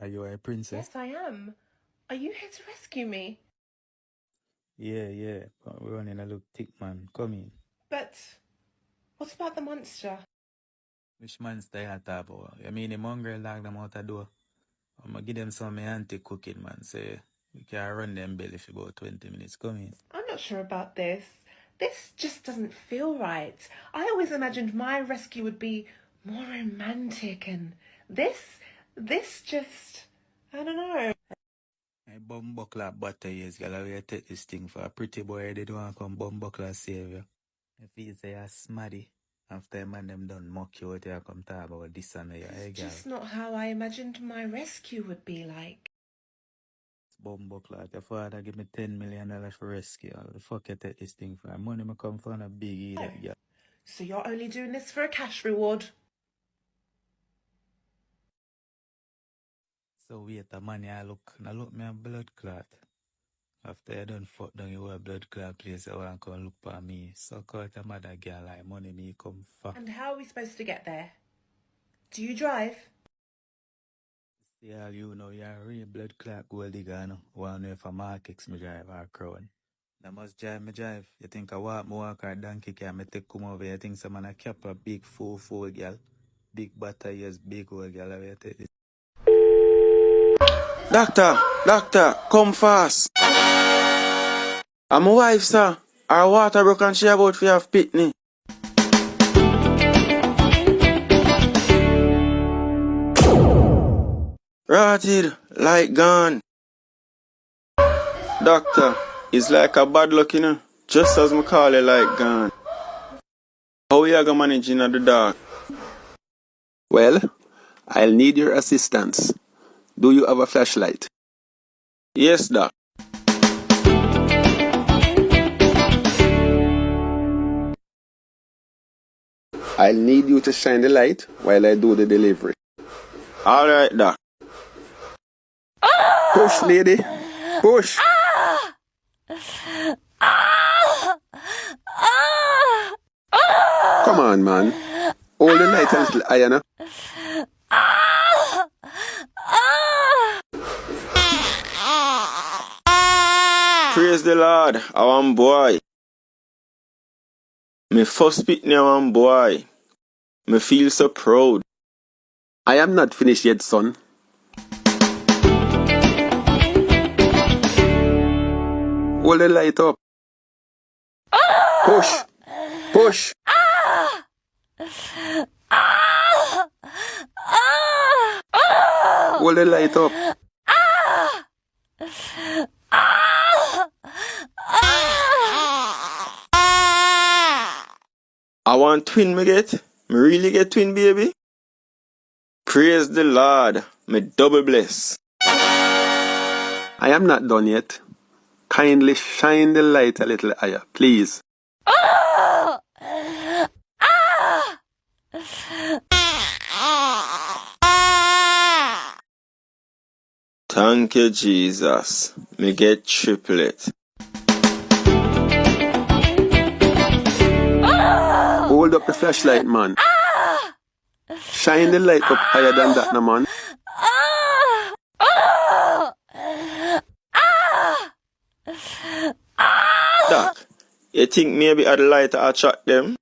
Are you a princess? Yes, I am. Are you here to rescue me? Yeah. But we're running a look thick, man. Come in. But what about the monster? Which monster you talk about? You mean the mongrel lock them out the door? I'm gonna give them some auntie cooking, man. Say we can run them belly for about 20 minutes. Come in. I'm not sure about this. This just doesn't feel right. I always imagined my rescue would be more romantic, and this just, I don't know. I bumbuckler butter years, girl. We take this thing for a pretty boy. They don't want to come bumbuckler save you. If you say you're smarty, after a man them done mock you, what you come talk about this and that. Hey, It's girl. just not how I imagined my rescue would be like. Bumbuckler, your father give me $10 million for rescue. How the fuck you take this thing for? Money me come from a big idiot, girl. So you're only doing this for a cash reward? So wait a money I look. Now look me a blood clot. After you done fuck down your blood clot place, you want to come look for me. Suck out your mother girl like money me come fuck. And how are we supposed to get there? Do you drive? Yeah, you know, you're a real blood clot gold digger, no? Want to know if a Markex me drive or Crown. I must drive me drive. You think I walk or donkey can me take come over? You think someone a cap a big 4-4 girl? Big butter ears, big old girl. How you take this? Doctor, come fast. I'm my wife, sir. Her water broke and she about to have pitney. Rotted, like gone. Doctor, it's like a bad luck, you know. Just as me call it, like gone. How you gonna manage in the dark? Well, I'll need your assistance. Do you have a flashlight? Yes, doc. I'll need you to shine the light while I do the delivery. Alright, doc. Push, lady. Push. Come on, man. Hold the light a little higher now. Praise the Lord, I want boy. Me first pitney I want boy. Me feel so proud. I am not finished yet, son. Hold the light up. Push. Push. Hold the light up. I want twin me get. Me really get twin, baby. Praise the Lord. Me double bless. I am not done yet. Kindly shine the light a little higher, please. Thank you, Jesus. Me get triplet. Hold up the flashlight, man. Shine the light up higher than that, no, man. Doc, you think maybe I'd like to attract them?